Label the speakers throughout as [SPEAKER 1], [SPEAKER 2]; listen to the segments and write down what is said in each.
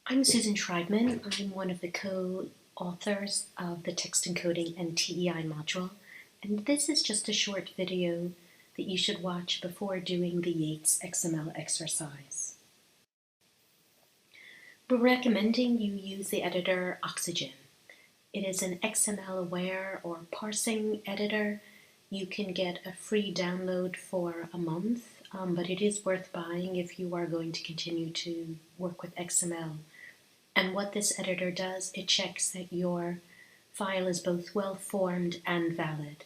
[SPEAKER 1] I'm Susan Schreibman. I'm one of the co-authors of the Text Encoding and TEI module, and this is just a short video that you should watch before doing the Yates XML exercise. We're recommending you use the editor Oxygen. It is an XML-aware or parsing editor. You can get a free download for a month, but it is worth buying if you are going to continue to work with XML. And what this editor does, it checks that your file is both well-formed and valid.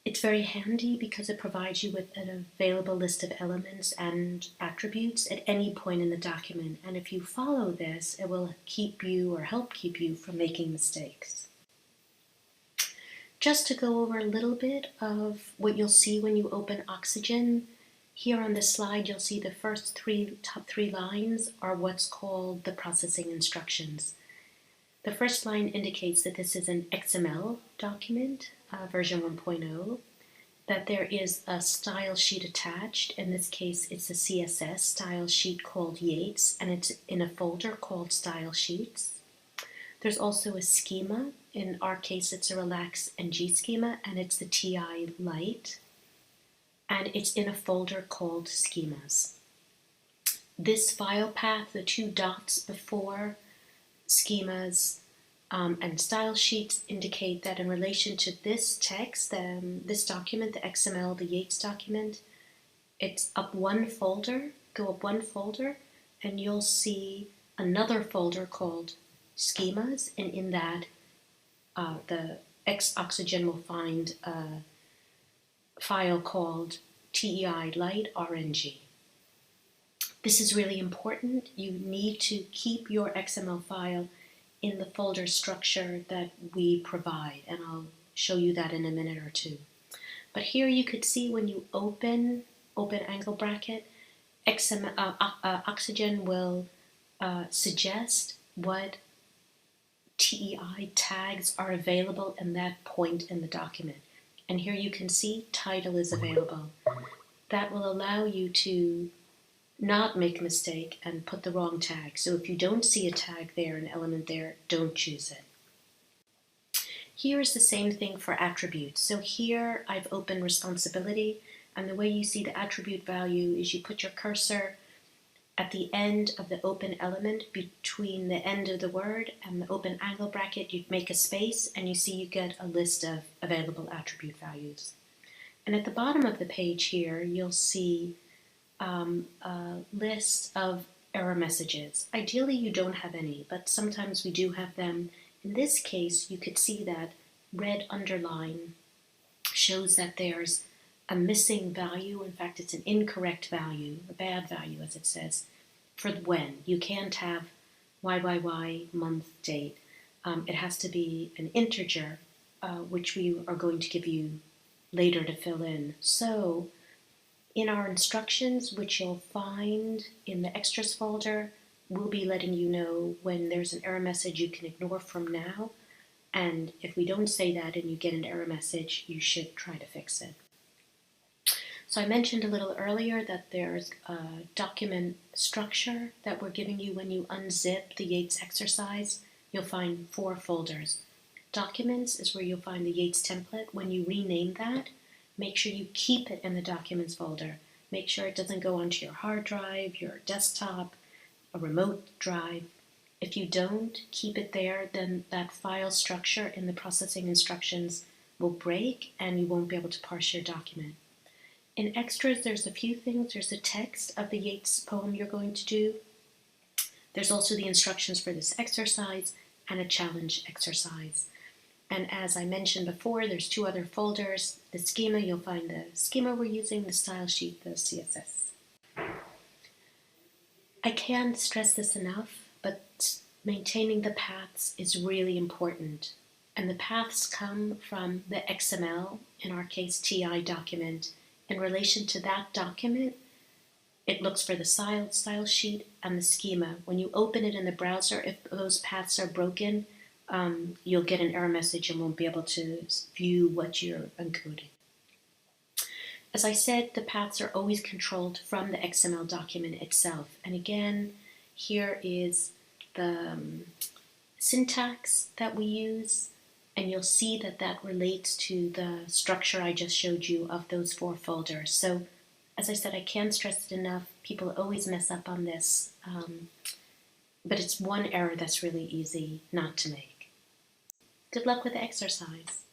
[SPEAKER 1] It's very handy because it provides you with an available list of elements and attributes at any point in the document. And if you follow this, it will keep you or help keep you from making mistakes. Just to go over a little bit of what you'll see when you open Oxygen. Here on this slide, you'll see the top three lines are what's called the processing instructions. The first line indicates that this is an XML document, version 1.0, that there is a style sheet attached. In this case, it's a CSS style sheet called Yates, and it's in a folder called Style Sheets. There's also a schema. In our case, it's a Relax NG schema, and it's the TI Lite. And it's in a folder called Schemas. This file path, the two dots before Schemas and Style Sheets, indicate that in relation to this text, this document, the XML, the Yates document, it's up one folder, go up one folder, and you'll see another folder called Schemas, and in that the Oxygen will find a file called TEI Lite RNG. This is really important. You need to keep your XML file in the folder structure that we provide, and I'll show you that in a minute or two. But here you could see when you open angle bracket, Oxygen will suggest what TEI tags are available in that point in the document. And here you can see title is available. That will allow you to not make a mistake and put the wrong tag. So if you don't see a tag there, an element there, don't choose it. Here is the same thing for attributes. So here I've opened responsibility, and the way you see the attribute value is you put your cursor at the end of the open element between the end of the word and the open angle bracket. You make a space and you see you get a list of available attribute values. And at the bottom of the page here, you'll see a list of error messages. Ideally, you don't have any, but sometimes we do have them. In this case, you could see that red underline shows that there's a missing value. In fact, it's an incorrect value, a bad value as it says, for when. You can't have YYY month date. It has to be an integer, which we are going to give you later to fill in. So in our instructions, which you'll find in the extras folder, we'll be letting you know when there's an error message you can ignore from now. And if we don't say that and you get an error message, you should try to fix it. So I mentioned a little earlier that there's a document structure that we're giving you when you unzip the Yates exercise. You'll find 4 folders. Documents is where you'll find the Yates template. When you rename that, make sure you keep it in the Documents folder. Make sure it doesn't go onto your hard drive, your desktop, a remote drive. If you don't keep it there, then that file structure in the processing instructions will break and you won't be able to parse your document. In extras, there's a few things. There's the text of the Yates poem you're going to do. There's also the instructions for this exercise and a challenge exercise. And as I mentioned before, there's 2 other folders. The schema, you'll find the schema we're using, the style sheet, the CSS. I can't stress this enough, but maintaining the paths is really important. And the paths come from the XML, in our case TI document. In relation to that document, it looks for the style sheet and the schema. When you open it in the browser, if those paths are broken, you'll get an error message and won't be able to view what you're encoding. As I said, the paths are always controlled from the XML document itself. And again, here is the syntax that we use, and you'll see that that relates to the structure I just showed you of those 4 folders. So, as I said, I can't stress it enough. People always mess up on this, but it's one error that's really easy not to make. Good luck with the exercise.